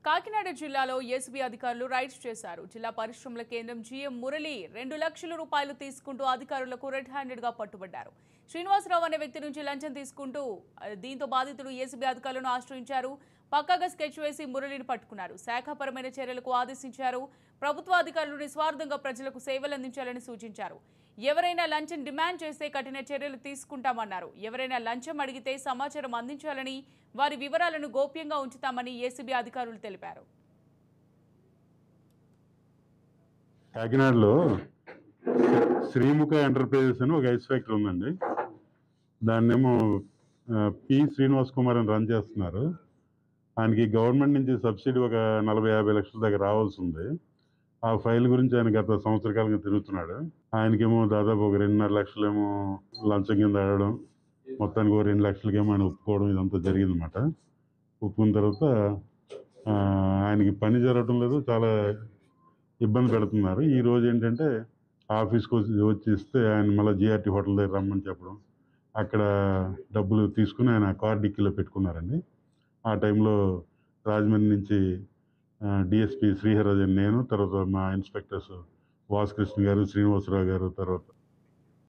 కాకినాడ జిల్లాలో ఎస్బీ అధికారులు రైడ్స్ చేశారు. జిల్లా పరిశ్రమల కేంద్రం జీఎం మురళి 2 లక్షల రూపాయలు తీసుకుంటూ అధికారులకు రెడ్ హ్యాండెడ్ గా పట్టుబడ్డారు. శ్రీనివాసరావు అనే వ్యక్తి నుంచి లంచం తీసుకుంటూ దీంతో బాధితులు ఎస్బీ అధికారులను ఆశ్రయించారు. పక్కాగా స్కెచ్ వేసి మురళిని పట్టుకున్నారు. శాఖాపరమైన చర్యలకు ఆదేశించారు. ప్రభుత్వ అధికారులు నిస్వార్థంగా ప్రజలకు సేవలందించాలని సూచించారు. ఎవరైనా లంచం డిమాండ్ చేస్తే కఠిన చర్యలు తీసుకుంటామన్నారు. ఎవరైనా లంచం అడిగితే సమాచారం అందించాలని, వారి వివరాలను గోప్యంగా ఉంచుతామని ఏసీబీ అధికారులు తెలిపారు. కాకినాడలో శ్రీముఖ ఎంటర్ప్రైజెస్ అని ఒక ఐస్ ఫ్యాక్టరీ ఉందండి. దాన్నేమో పి శ్రీనివాస్ కుమార్ అని రన్ చేస్తున్నారు. ఆయనకి గవర్నమెంట్ నుంచి సబ్సిడీ ఒక 40-50 లక్షల దాకా రావాల్సి ఉంది. ఆ ఫైల్ గురించి ఆయన గత సంవత్సర కాలంగా తిరుగుతున్నాడు. ఆయనకేమో దాదాపు ఒక 2.5 లక్షలేమో లంచం కింద ఆడడం, మొత్తానికి ఒక 2 లక్షలకేమో ఆయన ఒప్పుకోవడం, ఇదంతా జరిగిందన్నమాట. ఒప్పుకున్న తర్వాత ఆయనకి పని జరగటం లేదు, చాలా ఇబ్బంది పెడుతున్నారు. ఈ రోజు ఏంటంటే ఆఫీస్కి వచ్చి ఇస్తే ఆయన మళ్ళీ జిఆర్టీ హోటల్ దగ్గర రమ్మని చెప్పడం, అక్కడ డబ్బులు తీసుకుని ఆయన కార్ డిక్కీలో పెట్టుకున్నారండి. ఆ టైంలో రాజమండ్రి నుంచి డిఎస్పీ శ్రీహరాజన్, నేను, తర్వాత మా ఇన్స్పెక్టర్స్ వాసుకృష్ణ గారు, శ్రీనివాసరావు గారు, తర్వాత